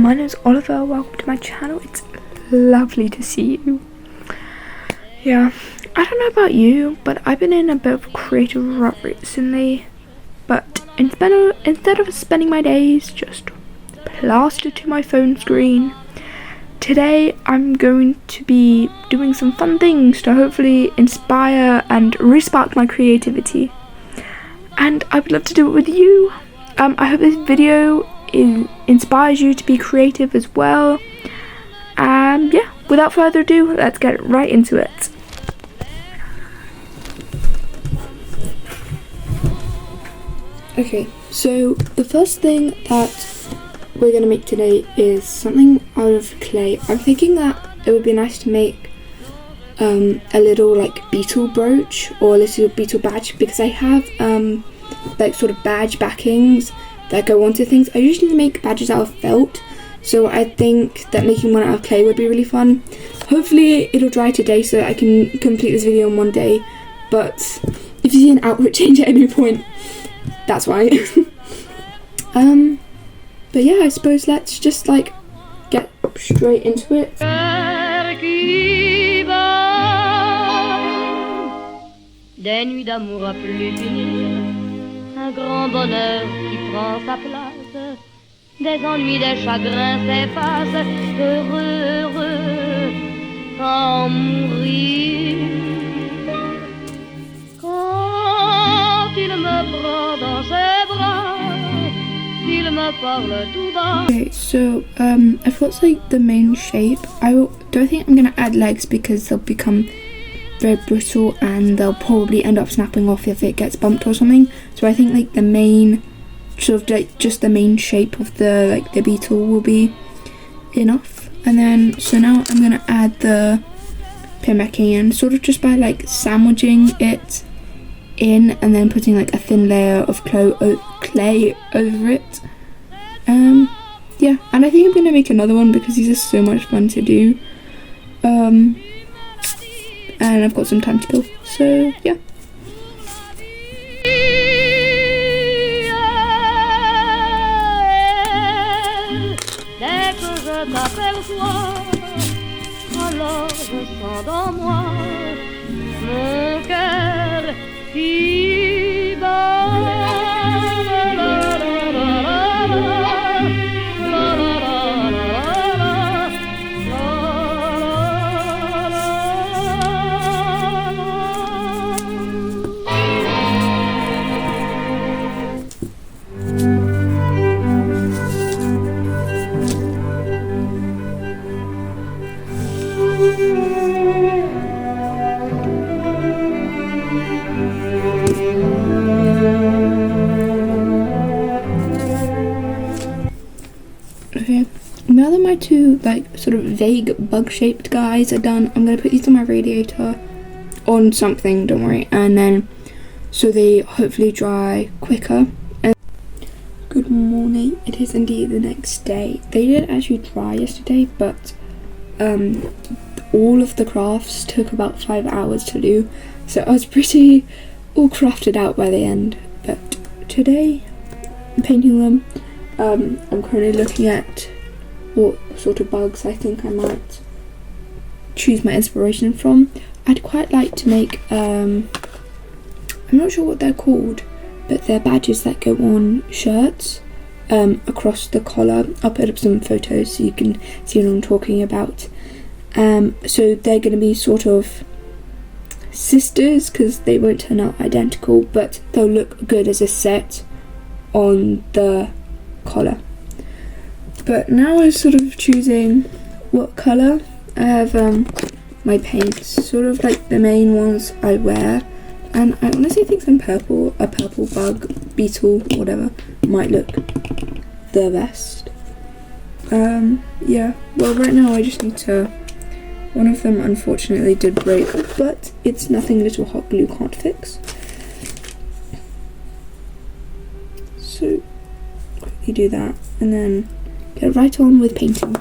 my name is Oliver, welcome to my channel. It's lovely to see you. Yeah, I don't know about you, but I've been in a bit of a creative rut recently. But instead of spending my days just plastered to my phone screen, today I'm going to be doing some fun things to hopefully inspire and re-spark my creativity. And I would love to do it with you. I hope this video inspires you to be creative as well. Yeah, without further ado, let's get right into it. Okay, so the first thing that we're going to make today is something out of clay. I'm thinking that it would be nice to make a little like beetle brooch or a little beetle badge, because I have like sort of badge backings that go onto things. I usually make badges out of felt, so I think that making one out of clay would be really fun. Hopefully it'll dry today so that I can complete this video in one day, but if you see an output change at any point, that's why. But yeah, I suppose let's just like get straight into it. Des nuits d'amour à plus finir, un grand bonheur qui prend sa place, des ennuis, des chagrins s'effacent, heureux, heureux, en mourir. Quand il me prend dans ses bras, qu'il me parle tout bas. Okay, so I thought it's like the main shape. Don't think I'm gonna add legs because they'll become very brittle and they'll probably end up snapping off if it gets bumped or something. So I think like the main sort of like just the main shape of the beetle will be enough. And then so now I'm gonna add the pin backing in, sort of just by like sandwiching it in and then putting like a thin layer of clay over it. Yeah, and I think I'm gonna make another one because these are so much fun to do. And I've got some time to kill, so yeah. Dès que je t'aperçois, alors je sens dans moi mon cœur qui bat. Okay, now that my two like sort of vague bug shaped guys are done, I'm gonna put these on my radiator on something, don't worry, and then so they hopefully dry quicker. And good morning, it is indeed the next day. They didn't actually dry yesterday, but all of the crafts took about 5 hours to do, so I was pretty all crafted out by the end. But today I'm painting them. I'm currently looking at what sort of bugs I think I might choose my inspiration from. I'd quite like to make, I'm not sure what they're called, but they're badges that go on shirts across the collar. I'll put up some photos so you can see what I'm talking about. So they're going to be sort of sisters because they won't turn out identical, but they'll look good as a set on the collar. But now I'm sort of choosing what colour. I have my paints, sort of like the main ones I wear, and I honestly think a purple bug, beetle, whatever, might look the best. Yeah, well right now I just need to, one of them unfortunately did break, but it's nothing little hot glue can't fix. So quickly do that and then get right on with painting.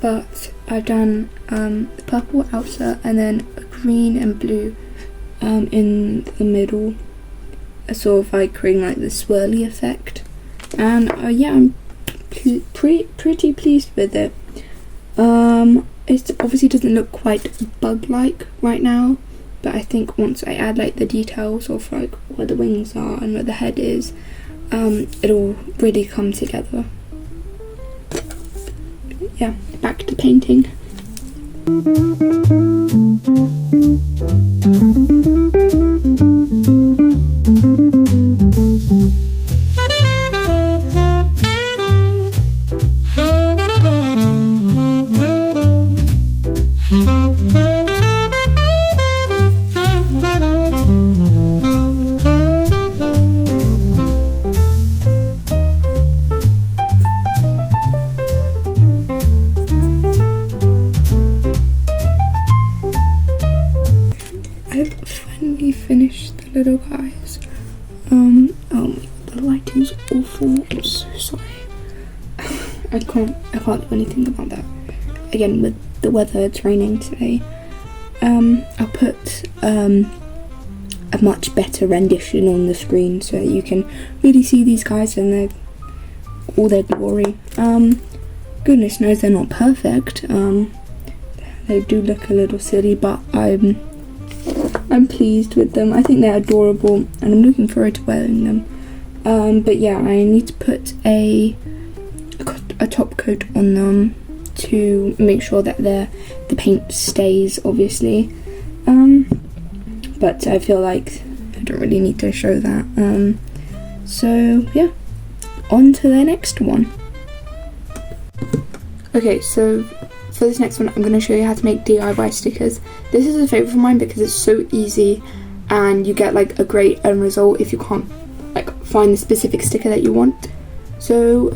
but I've done the purple outer and then a green and blue in the middle, sort of like creating like the swirly effect. And yeah, I'm pretty pleased with it. It obviously doesn't look quite bug-like right now, but I think once I add like the details of like where the wings are and where the head is, it'll really come together. Yeah, back to painting. I've finally finished the little guys. Oh my god, the lighting's awful. I'm so sorry. I can't do anything about that. Again, with the weather, it's raining today. I'll put a much better rendition on the screen so that you can really see these guys in all their glory. Goodness knows they're not perfect. They do look a little silly, but I'm pleased with them. I think they're adorable and I'm looking forward to wearing them. But yeah, I need to put a top coat on them to make sure that the paint stays, obviously. But I feel like I don't really need to show that. So yeah, on to the next one. Okay, so for this next one, I'm going to show you how to make DIY stickers. This is a favourite of mine because it's so easy and you get like a great end result if you can't like find the specific sticker that you want. So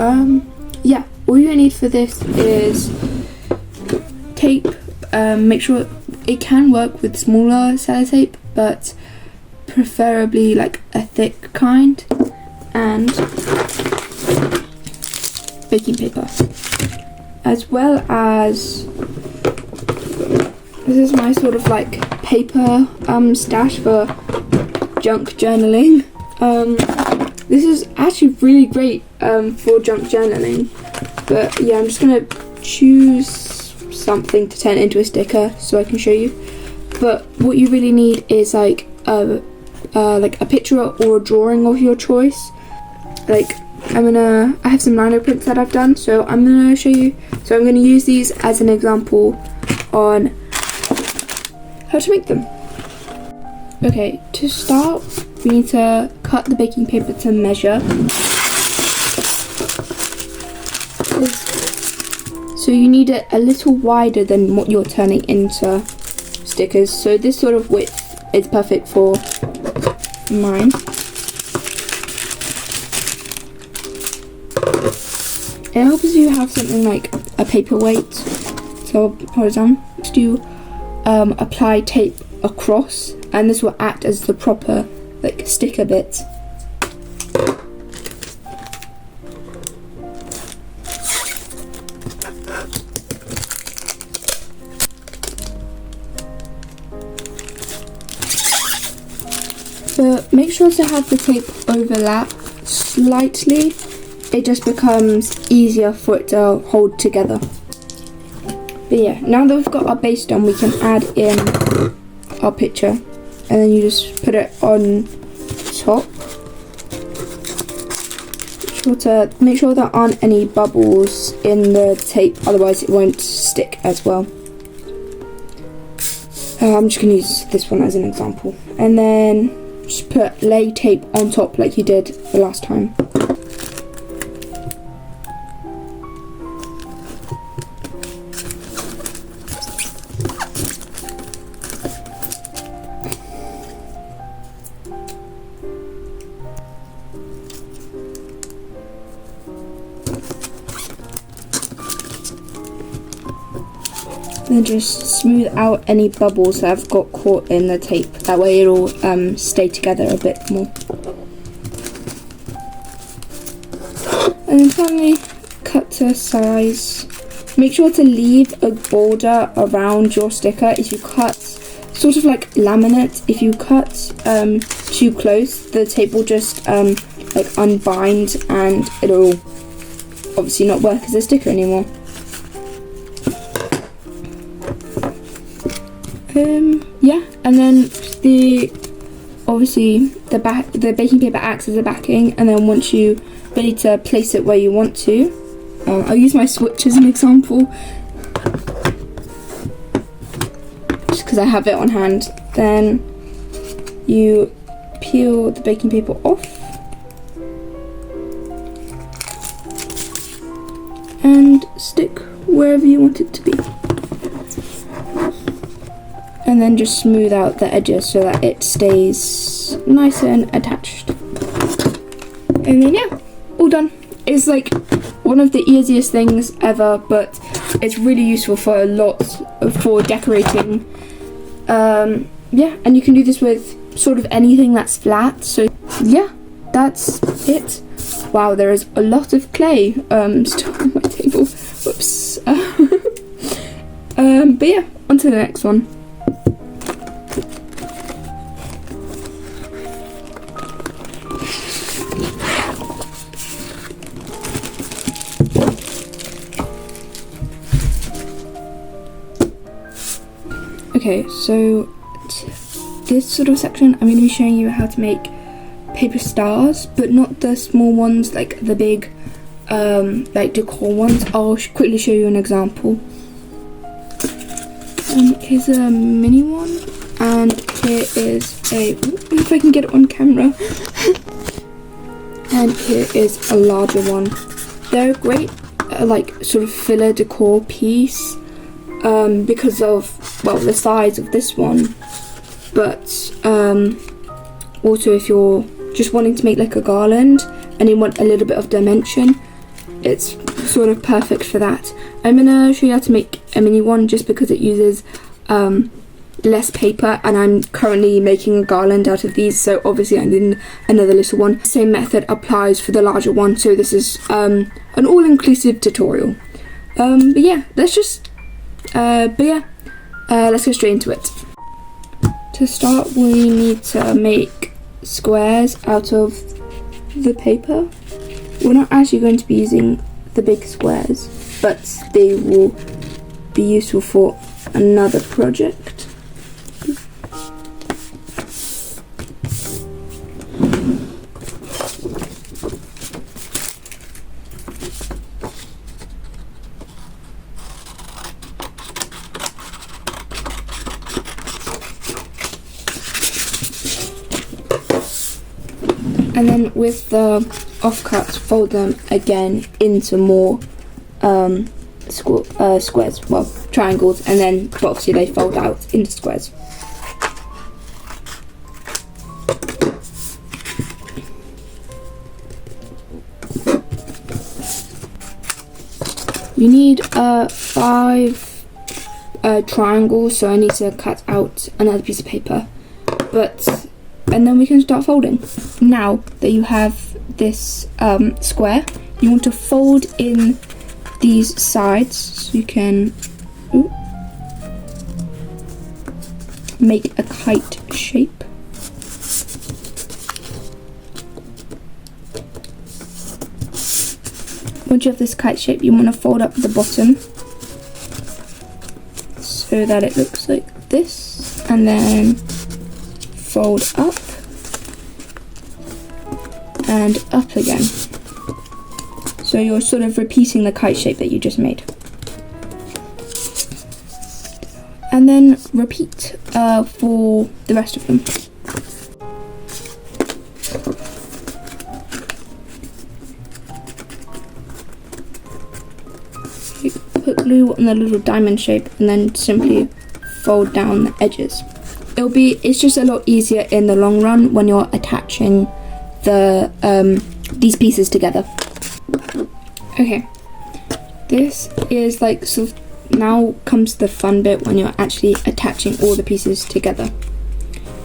yeah, all you need for this is tape. Make sure it can work with smaller sellotape, but preferably like a thick kind, and baking paper, as well as this is my sort of like paper stash for junk journaling. This is actually really great for junk journaling, but yeah, I'm just gonna choose something to turn into a sticker so I can show you. But what you really need is like a picture or a drawing of your choice. Like I have some lino prints that I've done, so I'm gonna show you. So I'm gonna use these as an example on how to make them. Okay, to start, we need to cut the baking paper to measure. So you need it a little wider than what you're turning into stickers. So this sort of width is perfect for mine. It helps you have something like a paperweight. So hold it down. Next you apply tape across, and this will act as the proper like sticker bit. But make sure to have the tape overlap slightly. It just becomes easier for it to hold together. But yeah, now that we've got our base done, we can add in our picture, and then you just put it on top. Make sure there aren't any bubbles in the tape, otherwise it won't stick as well. I'm just going to use this one as an example, and then just lay tape on top like you did the last time. Then just smooth out any bubbles that have got caught in the tape. That way it'll stay together a bit more. And then finally cut to size make sure to leave a border around your sticker. If you cut, sort of like laminate, if you cut too close, the tape will just like unbind and it'll obviously not work as a sticker anymore. Yeah, and then obviously the baking paper acts as a backing, and then once you're ready to place it where you want to, I'll use my switch as an example, just because I have it on hand. Then you peel the baking paper off and stick wherever you want it to be. And then just smooth out the edges so that it stays nice and attached. And then yeah, all done. It's like one of the easiest things ever, but it's really useful for for decorating. Yeah, and you can do this with sort of anything that's flat. So yeah, that's it. Wow, there is a lot of clay still on my table. Whoops. But yeah, on to the next one. Okay, so this sort of section I'm going to be showing you how to make paper stars, but not the small ones, like the big like decor ones. I'll quickly show you an example. Here's a mini one, and here is if I can get it on camera, and here is a larger one. They're a great like sort of filler decor piece because of, well, the size of this one, but also if you're just wanting to make like a garland and you want a little bit of dimension, it's sort of perfect for that. I'm gonna show you how to make a mini one just because it uses less paper, and I'm currently making a garland out of these, so obviously I need another little one. Same method applies for the larger one, so this is an all-inclusive tutorial. But yeah, let's go straight into it. To start, we need to make squares out of the paper. We're not actually going to be using the big squares, but they will be useful for another project. And then with the offcuts, fold them again into more squares, well, triangles, and then obviously they fold out into squares. You need 5 triangles, so I need to cut out another piece of paper, and then we can start folding. Now that you have this square, you want to fold in these sides so you can make a kite shape. Once you have this kite shape, you want to fold up the bottom so that it looks like this, and then fold up and up again. So you're sort of repeating the kite shape that you just made. And then repeat for the rest of them. You put glue on the little diamond shape and then simply fold down the edges. It's just a lot easier in the long run when you're attaching these pieces together. Okay, this is like sort of, now comes the fun bit when you're actually attaching all the pieces together.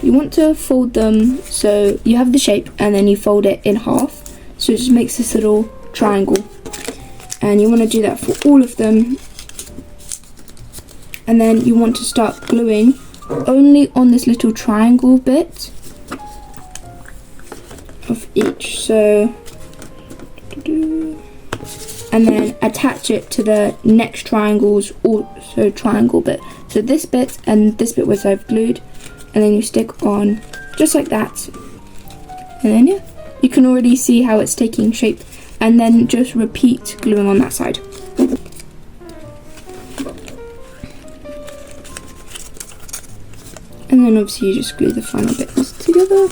You want to fold them so you have the shape and then you fold it in half, so it just makes this little triangle, and you want to do that for all of them and then you want to start gluing only on this little triangle bit of each. So, and then attach it to the next triangle's also triangle bit. So this bit and this bit was I've glued, and then you stick on just like that. And then yeah, you can already see how it's taking shape, and then just repeat gluing on that side. And then obviously you just glue the final bits together.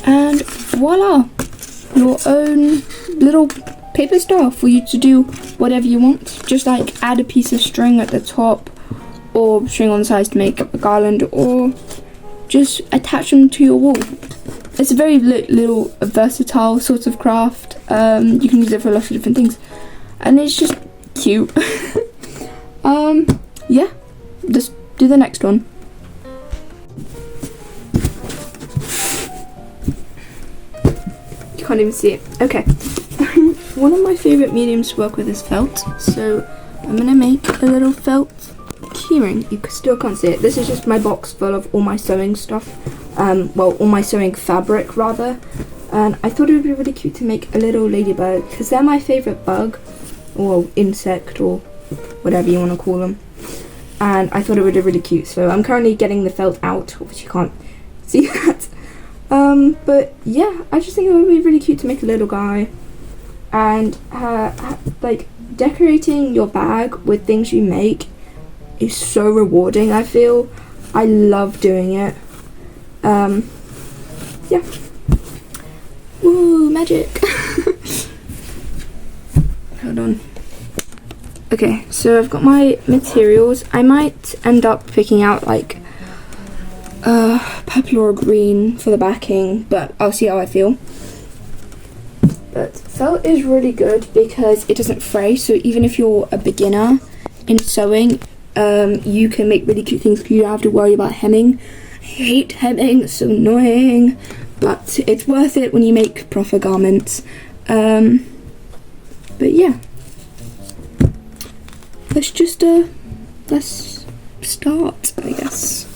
And voila! Your own little paper star for you to do whatever you want. Just like add a piece of string at the top, or string on the sides to make a garland, or just attach them to your wall. It's a very little versatile sort of craft. You can use it for lots of different things, and it's just cute. Yeah, just do the next one. You can't even see it. Okay. One of my favourite mediums to work with is felt, so I'm gonna make a little felt keyring. You still can't see it. This is just my box full of all my sewing stuff. Well, all my sewing fabric rather, and I thought it would be really cute to make a little ladybird because they're my favourite bug or insect or whatever you want to call them, and I thought it would be really cute. So I'm currently getting the felt out, which you can't see that, but yeah, I just think it would be really cute to make a little guy, and like decorating your bag with things you make is so rewarding. I feel I love doing it. Yeah. Ooh, magic. Hold on. Okay, so I've got my materials. I might end up picking out like purple or green for the backing, but I'll see how I feel. But felt is really good because it doesn't fray, so even if you're a beginner in sewing, you can make really cute things. You don't have to worry about hemming. I hate hemming, it's so annoying, but it's worth it when you make proper garments. But yeah, let's start, I guess.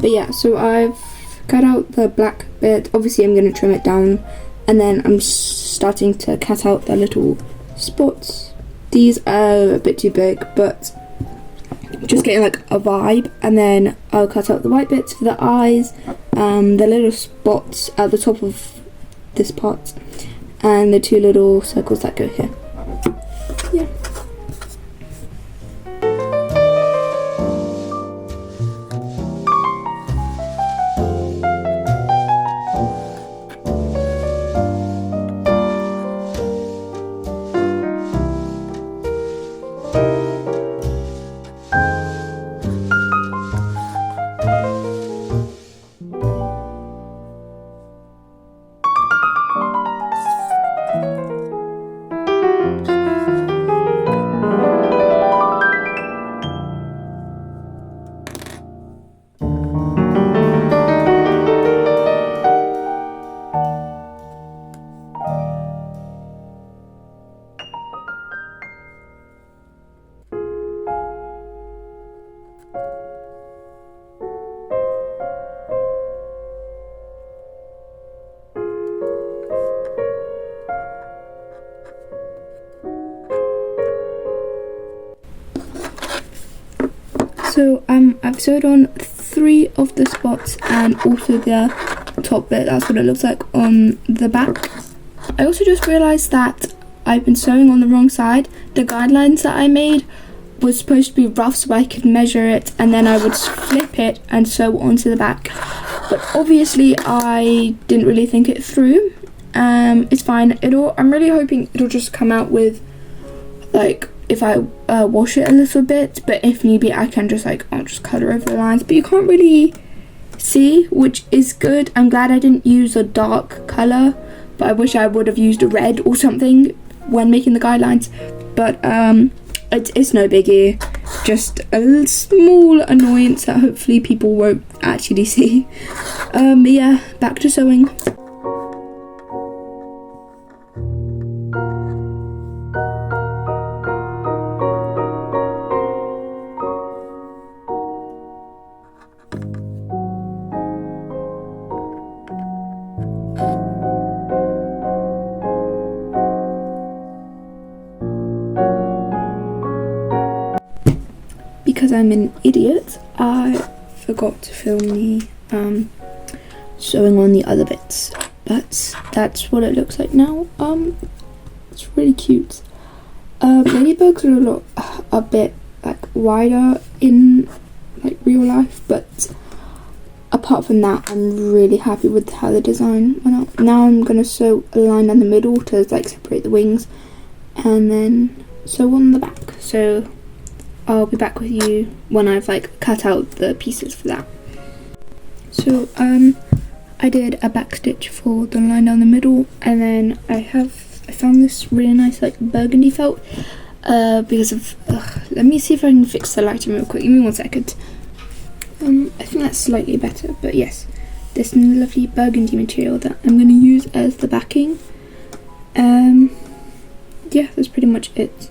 But yeah, so I've cut out the black bit. Obviously I'm going to trim it down, and then I'm starting to cut out the little spots. These are a bit too big, but just getting like a vibe. And then I'll cut out the white bits for the eyes, the little spots at the top of this part, and the two little circles that go here. Yeah. So I've sewed on 3 of the spots and also the top bit. That's what it looks like on the back. I also just realised that I've been sewing on the wrong side. The guidelines that I made was supposed to be rough so I could measure it, and then I would flip it and sew onto the back. But obviously I didn't really think it through. It's fine. I'm really hoping it'll just come out with like if I wash it a little bit, but if need be I can just like I'll just colour over the lines, but you can't really see, which is good. I'm glad I didn't use a dark colour, but I wish I would have used a red or something when making the guidelines, but it's no biggie, just a small annoyance that hopefully people won't actually see. But yeah, back to sewing. Because I'm an idiot, I forgot to film me sewing on the other bits, but that's what it looks like now. It's really cute. Ladybugs are a bit like wider in like real life, but apart from that, I'm really happy with how the design went out. Now I'm gonna sew a line down the middle to like separate the wings, and then sew on the back. So I'll be back with you when I've like cut out the pieces for that. So I did a back stitch for the line down the middle, and then I found this really nice like burgundy felt because of let me see if I can fix the lighting real quick. Give me 1 second. I think that's slightly better, but yes, this lovely burgundy material that I'm going to use as the backing. Yeah, that's pretty much it.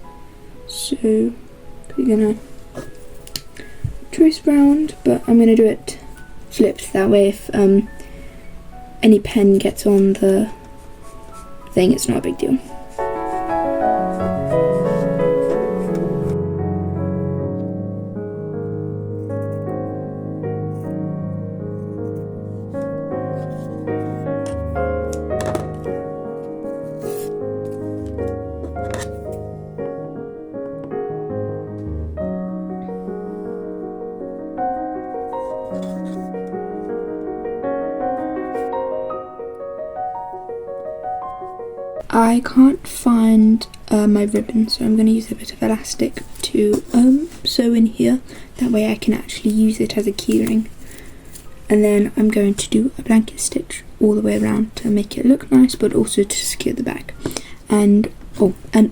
So we're gonna trace round, but I'm gonna do it flipped, that way if any pen gets on the thing, it's not a big deal. I can't find my ribbon, so I'm going to use a bit of elastic to sew in here, that way I can actually use it as a keyring. And then I'm going to do a blanket stitch all the way around to make it look nice, but also to secure the back, and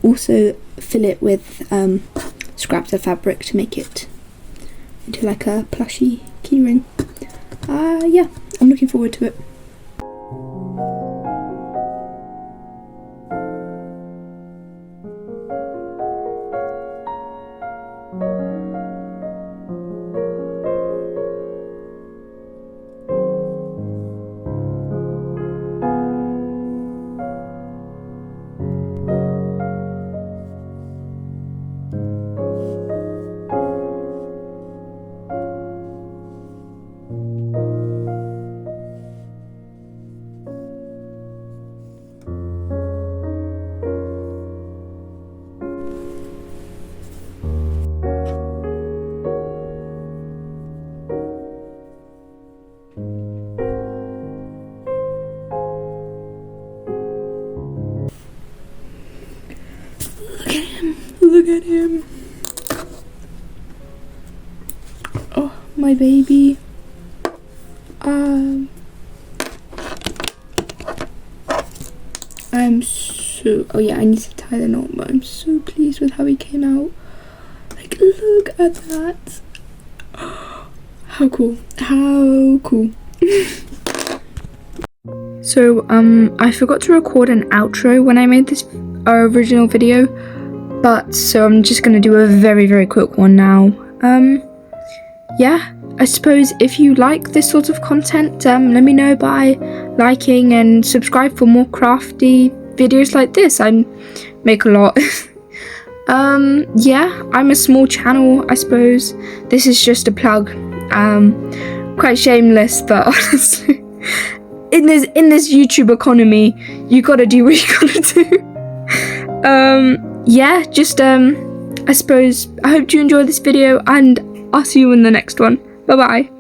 also fill it with scraps of fabric to make it into like a plushy keyring. Yeah, I'm looking forward to it. Look at him. Oh, my baby. I'm so, oh yeah, I need to tie the knot, but I'm so pleased with how he came out. Like, look at that. How cool. How cool. So, I forgot to record an outro when I made this original video, but so I'm just gonna do a very, very quick one now. Yeah, I suppose if you like this sort of content, let me know by liking and subscribe for more crafty videos like this. I make a lot. Yeah, I'm a small channel, I suppose. This is just a plug. Quite shameless, but honestly, in this YouTube economy, you gotta do what you gotta do. Yeah, just I suppose I hope you enjoy this video, and I'll see you in the next one. Bye bye.